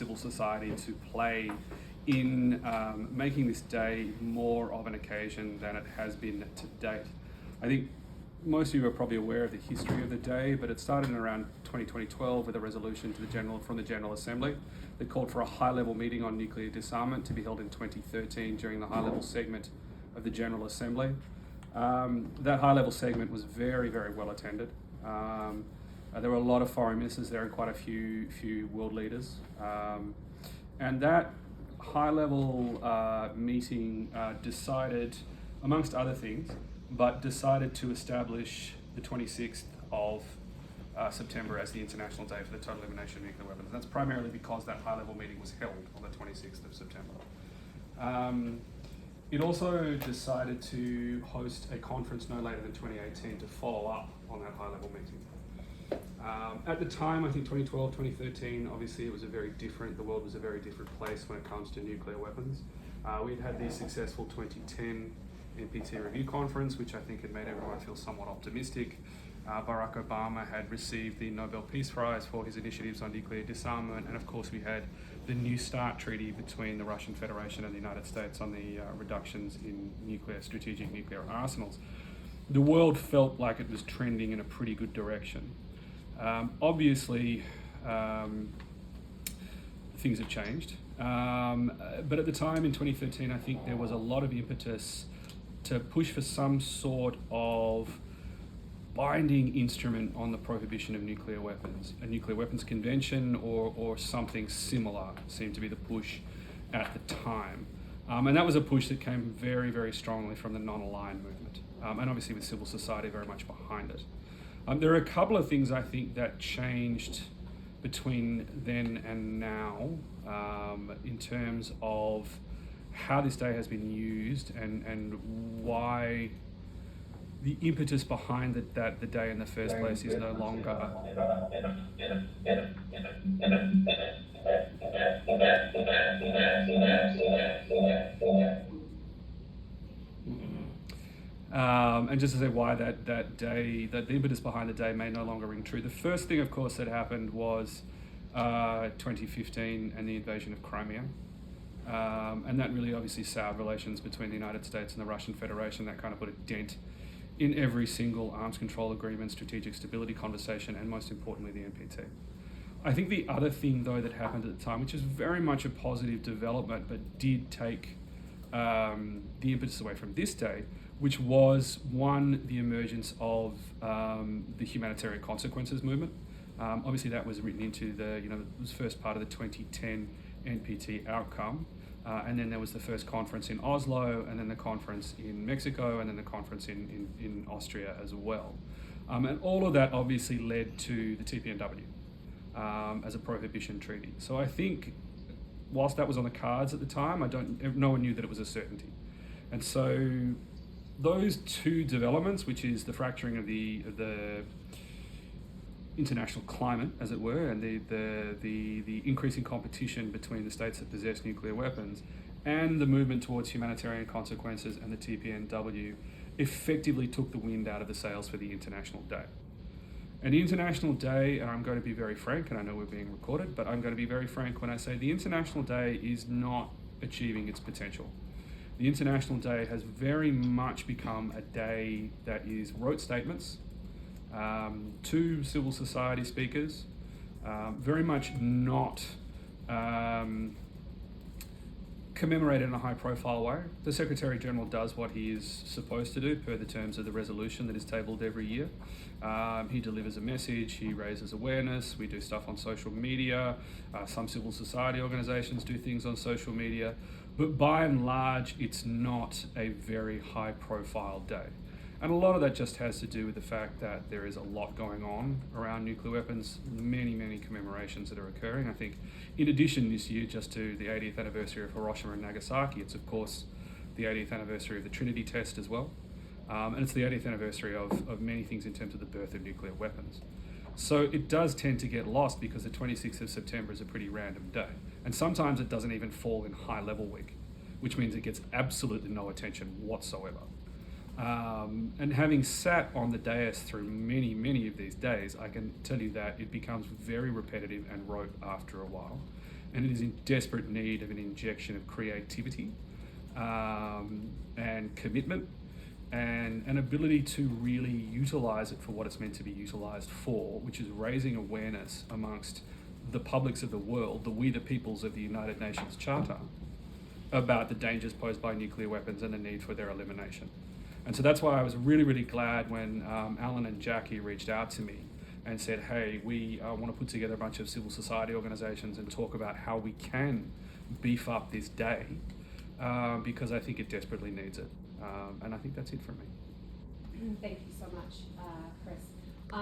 civil society to play in making this day more of an occasion than it has been to date. I think most of you are probably aware of the history of the day, but it started in around 2012 with a resolution from the General Assembly that called for a high-level meeting on nuclear disarmament to be held in 2013 during the high-level segment of the General Assembly. That high-level segment was very, very well attended. There were a lot of foreign ministers there and quite a few world leaders. And that high-level meeting decided, amongst other things, decided to establish the 26th of September as the International Day for the Total Elimination of Nuclear Weapons. And that's primarily because that high-level meeting was held on the 26th of September. It also decided to host a conference no later than 2018 to follow up on that high-level meeting. At the time, I think 2012, 2013, obviously it was the world was a very different place when it comes to nuclear weapons. We'd had the successful 2010 NPT review conference, which I think had made everyone feel somewhat optimistic. Barack Obama had received the Nobel Peace Prize for his initiatives on nuclear disarmament, and of course we had the New START treaty between the Russian Federation and the United States on the reductions in strategic nuclear arsenals. The world felt like it was trending in a pretty good direction. Obviously, things have changed, but at the time in 2013, I think there was a lot of impetus to push for some sort of binding instrument on the prohibition of nuclear weapons. A nuclear weapons convention or something similar seemed to be the push at the time. And that was a push that came very, very strongly from the non-aligned movement, and obviously with civil society very much behind it. There are a couple of things I think that changed between then and now in terms of how this day has been used and why the impetus behind that the day in the first place is no longer and just to say why that day, that the impetus behind the day may no longer ring true. The first thing, of course, that happened was 2015 and the invasion of Crimea. And that really obviously soured relations between the United States and the Russian Federation. That kind of put a dent in every single arms control agreement, strategic stability conversation, and most importantly, the NPT. I think the other thing, though, that happened at the time, which is very much a positive development, but did take the impetus away from this day, which was, one, the emergence of the humanitarian consequences movement. Obviously, that was written into it was first part of the 2010 NPT outcome. And then there was the first conference in Oslo, and then the conference in Mexico, and then the conference in Austria as well. And all of that obviously led to the TPNW as a prohibition treaty. So I think, whilst that was on the cards at the time, no one knew that it was a certainty. And so those two developments, which is the fracturing of the international climate, as it were, and the increasing competition between the states that possess nuclear weapons, and the movement towards humanitarian consequences and the TPNW, effectively took the wind out of the sails for the International Day. And the International Day, and I'm going to be very frank, and I know we're being recorded, but I'm going to be very frank when I say the International Day is not achieving its potential. The International Day has very much become a day that is rote statements, to civil society speakers, very much not commemorated in a high-profile way. The Secretary General does what he is supposed to do per the terms of the resolution that is tabled every year. He delivers a message, he raises awareness, we do stuff on social media, some civil society organisations do things on social media, but by and large it's not a very high-profile day. And a lot of that just has to do with the fact that there is a lot going on around nuclear weapons, many, many commemorations that are occurring. I think in addition this year just to the 80th anniversary of Hiroshima and Nagasaki, it's of course the 80th anniversary of the Trinity test as well. And it's the 80th anniversary of many things in terms of the birth of nuclear weapons. So it does tend to get lost because the 26th of September is a pretty random day. And sometimes it doesn't even fall in high level week, which means it gets absolutely no attention whatsoever. And having sat on the dais through many, many of these days, I can tell you that it becomes very repetitive and rote after a while. and it is in desperate need of an injection of creativity and commitment and an ability to really utilise it for what it's meant to be utilised for, which is raising awareness amongst the publics of the world, the peoples of the United Nations Charter, about the dangers posed by nuclear weapons and the need for their elimination. And so that's why I was really, really glad when Alan and Jackie reached out to me and said, hey, we want to put together a bunch of civil society organisations and talk about how we can beef up this day, because I think it desperately needs it. And I think that's it from me. Thank you so much, Chris.